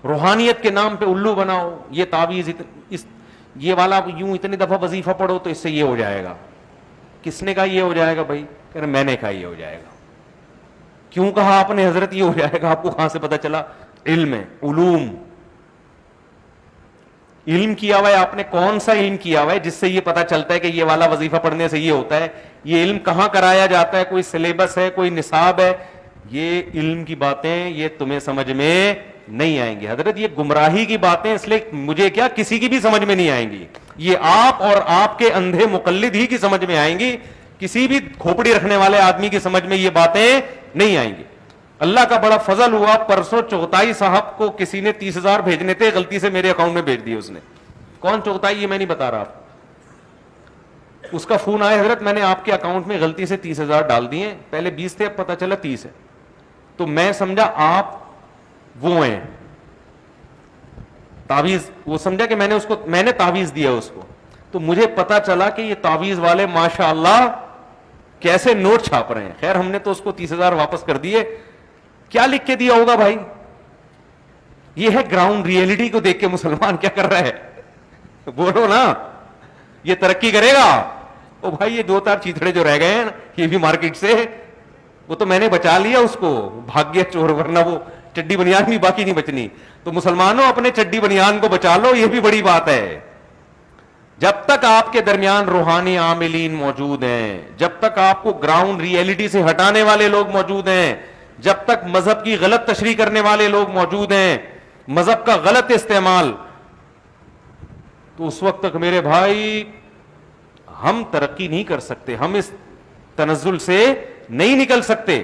روحانیت کے نام پہ الو بناؤ، یہ تعویذ یہ والا یوں اتنی دفعہ وظیفہ پڑھو تو اس سے یہ ہو جائے گا. کس نے کہا یہ ہو جائے گا بھائی؟ کہہ رہے میں نے کہا یہ ہو جائے گا. کیوں کہا آپ نے حضرت یہ ہو جائے گا؟ آپ کو کہاں سے پتا چلا؟ علم ہے، علوم، علم کیا ہوا ہے آپ نے. کون سا علم کیا ہوا ہے جس سے یہ پتا چلتا ہے کہ یہ والا وظیفہ پڑھنے سے یہ ہوتا ہے؟ یہ علم کہاں کرایا جاتا ہے؟ کوئی سلیبس ہے، کوئی نصاب ہے؟ یہ علم کی باتیں یہ تمہیں سمجھ میں نہیں آئیں گی حضرت. یہ گمراہی کی باتیں اس لیے مجھے کیا کسی کی بھی سمجھ میں نہیں آئیں گی. یہ آپ اور آپ کے اندھے مقلد ہی کی سمجھ میں آئیں گی. کسی بھی کھوپڑی رکھنے والے آدمی کی سمجھ میں یہ باتیں نہیں آئیں گی. اللہ کا بڑا فضل ہوا، پرسوں چغتائی صاحب کو کسی نے 30,000 بھیجنے تھے، غلطی سے میرے اکاؤنٹ میں بھیج دیے اس نے. کون چغتائی یہ میں نہیں بتا رہا آپ. اس کا فون آیا، حضرت میں نے آپ کے اکاؤنٹ میں غلطی سے 30,000 ڈال دیے، پہلے 20 تھے اب پتا چلا 30 ہے. تو میں سمجھا آپ وہ ہیں تعویذ، وہ سمجھا کہ میں نے تعویذ دیا اس کو. تو مجھے پتا چلا کہ یہ تعویذ والے ماشاء اللہ کیسے نوٹ چھاپ رہے ہیں. خیر ہم نے تو اس کو 30,000 واپس کر دیے. کیا لکھ کے دیا ہوگا بھائی؟ یہ ہے گراؤنڈ ریئلٹی کو دیکھ کے مسلمان کیا کر رہا ہے. بولو نا، یہ ترقی کرے گا؟ او بھائی یہ 2-4 چیتڑے جو رہ گئے ہیں یہ بھی مارکیٹ سے، وہ تو میں نے بچا لیا اس کو، بھاگ گیا چور، ورنہ وہ چڈی بنیان بھی باقی نہیں بچنی. تو مسلمانوں اپنے چڈی بنیان کو بچا لو، یہ بھی بڑی بات ہے. جب تک آپ کے درمیان روحانی عاملین موجود ہیں، جب تک آپ کو گراؤنڈ ریئلٹی سے ہٹانے والے لوگ موجود ہیں، جب تک مذہب کی غلط تشریح کرنے والے لوگ موجود ہیں، مذہب کا غلط استعمال، تو اس وقت تک میرے بھائی ہم ترقی نہیں کر سکتے، ہم اس تنزل سے نہیں نکل سکتے.